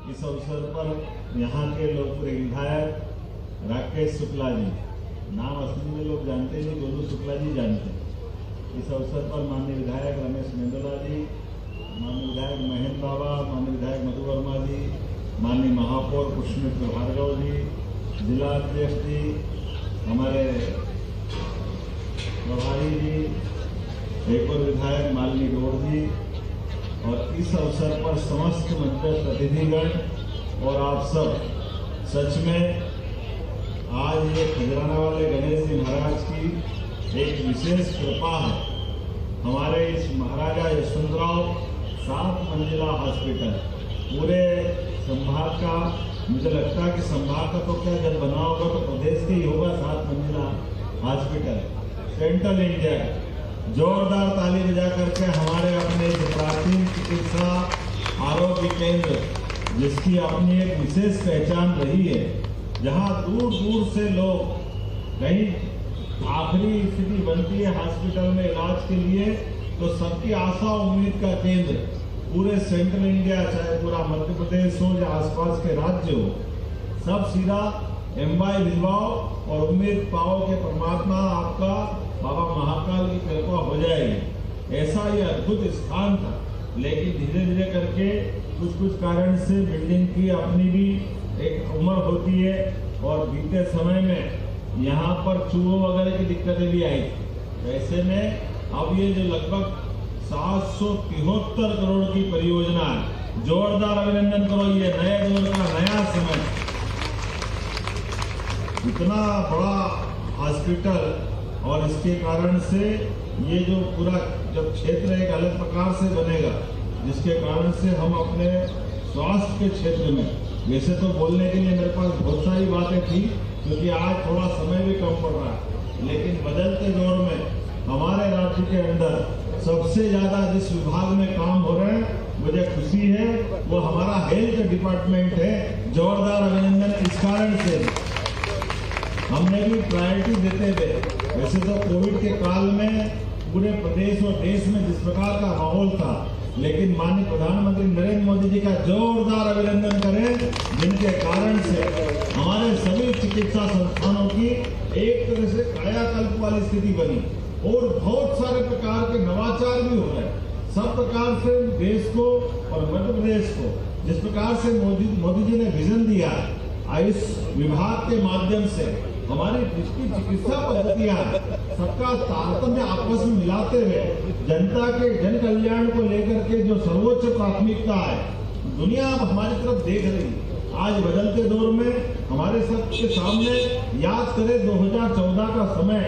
इस अवसर पर यहाँ के लोकप्रिय विधायक राकेश शुक्ला जी, नाम असली में लोग जानते नहीं, गोलू शुक्ला जी जानते हैं। इस अवसर पर माननीय विधायक रमेश मेंदोला जी, माननीय विधायक महेंद्र बाबा, माननीय विधायक मधु वर्मा जी, माननीय महापौर पुष्पमित्र भार्गव जी, जिला अध्यक्ष जी, हमारे प्रभारी जी, एक और विधायक मालिनी गौड़ जी, और इस अवसर पर समस्त मंच प्रतिनिधिगण और आप सब, सच में आज ये खजराना वाले गणेश जी महाराज की एक विशेष कृपा है। हमारे इस महाराजा यशवंतराव 7 मंजिला हॉस्पिटल पूरे संभाग का, मुझे लगता है कि संभाग का तो क्या जब बना होगा तो प्रदेश का ही होगा 7 मंजिला हॉस्पिटल, सेंट्रल इंडिया का। जोरदार ताली बजा करके हमारे अपने प्राचीन चिकित्सा आरोग्य केंद्र, जिसकी अपनी एक विशेष पहचान रही है, जहां दूर दूर से लोग, कहीं आखिरी स्थिति बनती है हॉस्पिटल में इलाज के लिए, तो सबकी आशा उम्मीद का केंद्र पूरे सेंट्रल इंडिया, चाहे पूरा मध्य प्रदेश हो या आसपास के राज्य हो, सब सीधा एम्बाई भिजवाओ और उम्मीद पाओ कि परमात्मा आपका बाबा महाकाल की कृपा हो जाएगी। ऐसा ये अद्भुत स्थान था, लेकिन धीरे धीरे करके कुछ कारण से बिल्डिंग की अपनी भी एक उम्र होती है, और बीते समय में यहाँ पर चूहों वगैरह की दिक्कतें भी आई थी। ऐसे में अब ये जो लगभग 773 करोड़ की परियोजना है, जोरदार अभिनंदन करो, ये नए दौर का नया समय, इतना बड़ा हॉस्पिटल, और इसके कारण से ये जो पूरा जब क्षेत्र एक अलग प्रकार से बनेगा, जिसके कारण से हम अपने स्वास्थ्य के क्षेत्र में, वैसे तो बोलने के लिए मेरे पास बहुत सारी बातें थी, क्योंकि आज थोड़ा समय भी कम पड़ रहा है, लेकिन बदलते दौर में हमारे राज्य के अंदर सबसे ज्यादा जिस विभाग में काम हो रहे हैं, मुझे खुशी है, वो हमारा हेल्थ डिपार्टमेंट है। जोरदार अभिनंदन इस कारण से हमने भी प्रायोरिटी देते हुए, वैसे तो कोविड के काल में पूरे प्रदेश और देश में जिस प्रकार का माहौल था, लेकिन माननीय प्रधानमंत्री नरेंद्र मोदी जी का जोरदार अभिनंदन करें, जिनके कारण से हमारे सभी चिकित्सा संस्थानों की एक तरह से कायाकल्प वाली स्थिति बनी, और बहुत सारे प्रकार के नवाचार भी हो रहे हैं। सब प्रकार से देश को और मध्य प्रदेश को जिस प्रकार से मोदी जी ने विजन दिया है, आयुष विभाग के माध्यम से हमारी जितनी चिकित्सा पद्धतियां सबका तारतम्य आपस में मिलाते हुए जनता के जन कल्याण को लेकर के जो सर्वोच्च प्राथमिकता है, दुनिया अब हमारी तरफ देख रही है। आज बदलते दौर में हमारे सबके सामने याद करें 2014 का समय,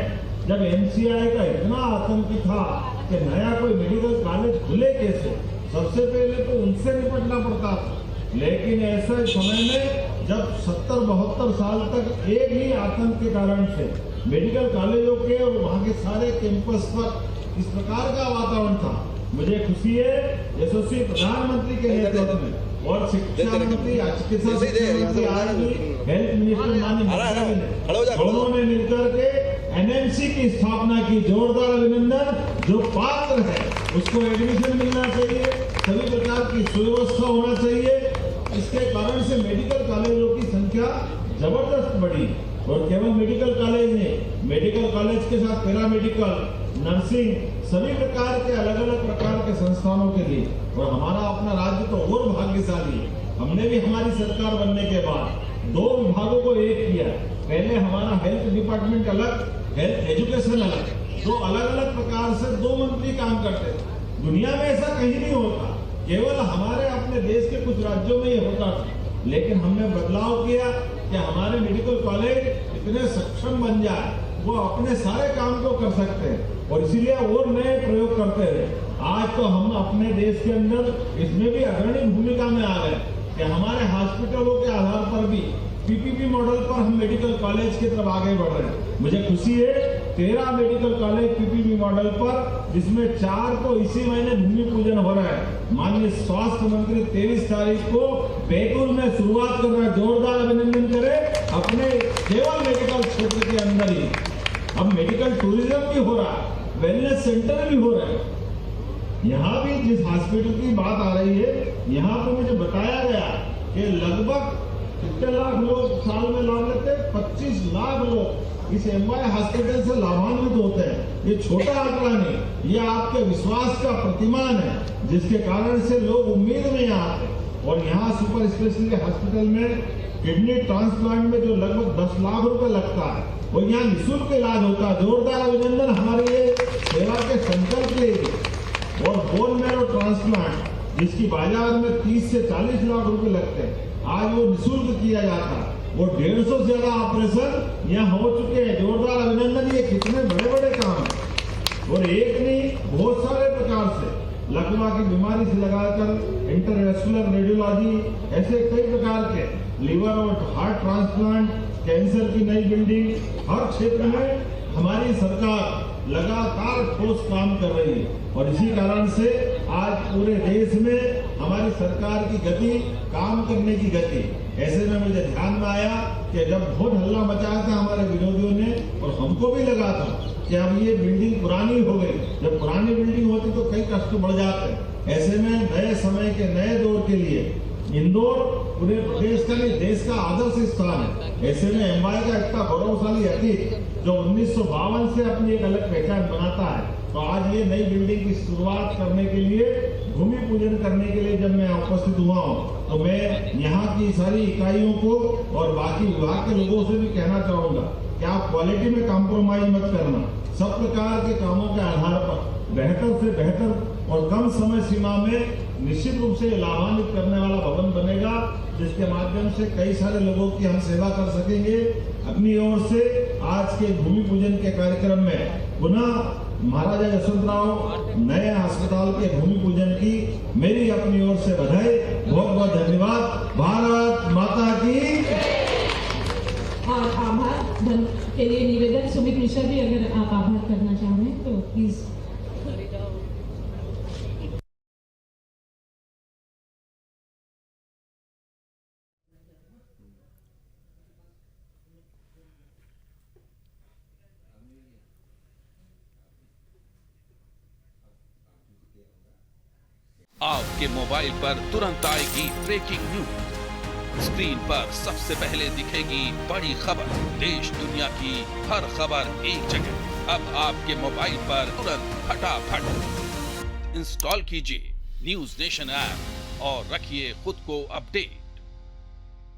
जब एमसीआई का इतना आतंक था कि नया कोई मेडिकल कॉलेज खुले कैसे, सबसे पहले तो उनसे निपटना पड़ता था। लेकिन ऐसे समय में जब 70-72 साल तक एक ही आतंक के कारण से मेडिकल कॉलेजों के और वहाँ के सारे कैंपस पर इस प्रकार का वातावरण था, मुझे खुशी है यशस्वी प्रधानमंत्री के नेतृत्व में और शिक्षा मंत्री, चिकित्सा मंत्री, आज भी हेल्थ मिनिस्टर माननीय दोनों ने मिलकर के एनएमसी की स्थापना की। जोरदार अभिनंदन। जो पात्र है उसको एडमिशन मिलना चाहिए, सभी प्रकार की सुव्यवस्था होना चाहिए। इसके कारण से मेडिकल कॉलेजों की संख्या जबरदस्त बढ़ी, और केवल मेडिकल कॉलेज नहीं, मेडिकल कॉलेज के साथ पैरामेडिकल, नर्सिंग, सभी प्रकार के अलग अलग प्रकार के संस्थानों के लिए। और हमारा अपना राज्य तो और भाग्यशाली है, हमने भी हमारी सरकार बनने के बाद 2 विभागों को एक किया। पहले हमारा हेल्थ डिपार्टमेंट अलग, हेल्थ एजुकेशन अलग, 2 अलग अलग प्रकार से 2 मंत्री काम करते थे। दुनिया में ऐसा कहीं नहीं होता, केवल हमारे अपने देश के कुछ राज्यों में ये होता था। लेकिन हमने बदलाव किया कि हमारे मेडिकल कॉलेज इतने सक्षम बन जाए, वो अपने सारे काम को कर सकते हैं, और इसीलिए और नए प्रयोग करते रहे। आज तो हम अपने देश के अंदर इसमें भी अग्रणी भूमिका में आ गए कि हमारे हॉस्पिटलों के आधार पर भी पीपीपी मॉडल पर हम मेडिकल कॉलेज की तरफ आगे बढ़ रहे हैं। मुझे खुशी है 13 मेडिकल कॉलेज पीपीपी मॉडल पर, जिसमें 4 को इसी महीने भूमि पूजन हो रहा है। माननीय स्वास्थ्य मंत्री 23 तारीख को बैतूल में शुरुआत कर रहे हैं। जोरदार अभिनंदन करें अपने केवल मेडिकल क्षेत्र के अंदर ही। अब मेडिकल टूरिज्म भी हो रहा है, वेलनेस सेंटर भी हो रहे हैं। यहाँ भी जिस हॉस्पिटल की बात आ रही है, यहाँ पर मुझे बताया गया कि लगभग कितने लाख लोग साल में लाभ लेते हैं? 25 लाख लोग इस एमवाय हॉस्पिटल से लाभान्वित होते हैं। ये छोटा आंकड़ा नहीं, ये आपके विश्वास का प्रतिमान है, जिसके कारण से लोग उम्मीद में यहाँ आते हैं। और यहाँ सुपर स्पेशलिटी हॉस्पिटल में किडनी ट्रांसप्लांट में जो लगभग 10 लाख रुपए लगता है, वो यहाँ निःशुल्क इलाज होता है। जोरदार अभिनंदन हमारे ये सेवा के संकल्प के लिए। और बोन मैरो ट्रांसप्लांट जिसकी बाजार में 30 से 40 लाख रुपए लगते हैं, आज वो निःशुल्क किया जाता है। वो 150 से ज्यादा ऑपरेशन यहाँ हो चुके हैं। जोरदार अभिनंदन। ये कितने बड़े बड़े काम हैं। और एक नहीं, बहुत सारे प्रकार से लकवा की बीमारी से लगाकर इंटरवेस्कुलर रेडियोलॉजी, ऐसे कई प्रकार के लीवर और हार्ट ट्रांसप्लांट, कैंसर की नई बिल्डिंग, हर क्षेत्र में हमारी सरकार लगातार ठोस काम कर रही है। और इसी कारण से आज पूरे देश में हमारी सरकार की गति, काम करने की गति। ऐसे में मुझे ध्यान में आया कि जब बहुत हल्ला मचाया था हमारे विरोधियों ने, और हमको भी लगा था कि अब ये बिल्डिंग पुरानी हो गई। जब पुरानी बिल्डिंग होती तो कई कष्ट बढ़ जाते हैं। ऐसे में नए समय के नए दौर के लिए इंदौर पूरे प्रदेश का नहीं, देश का आदर्श स्थान है। ऐसे में एमवाय का इतना गौरवशाली अतीत जो 1952 से अपनी एक अलग पहचान बनाता है, तो आज ये नई बिल्डिंग की शुरुआत करने के लिए, भूमि पूजन करने के लिए जब मैं उपस्थित हुआ हूँ, तो मैं यहाँ की सारी इकाइयों को और बाकी विभाग के लोगों से भी कहना चाहूंगा कि आप क्वालिटी में कॉम्प्रोमाइज मत करना। सब प्रकार के कामों के आधार पर बेहतर से बेहतर और कम समय सीमा में निश्चित रूप से लाभान्वित करने वाला भवन बनेगा, जिसके माध्यम से कई सारे लोगों की हम सेवा कर सकेंगे। अपनी ओर से आज के भूमि पूजन के कार्यक्रम में पुनः महाराजा यशवंतराव नए अस्पताल के भूमि पूजन की मेरी अपनी ओर से बधाई। बहुत बहुत धन्यवाद। भारत माता की। और आभार के लिए निवेदन, सुमित मिश्रा भी अगर आप आभार करना चाहें तो प्लीज। आपके मोबाइल पर तुरंत आएगी ब्रेकिंग न्यूज। स्क्रीन पर सबसे पहले दिखेगी बड़ी खबर। देश दुनिया की हर खबर एक जगह। अब आपके मोबाइल पर तुरंत फटाफट इंस्टॉल कीजिए न्यूज नेशन ऐप और रखिए खुद को अपडेट।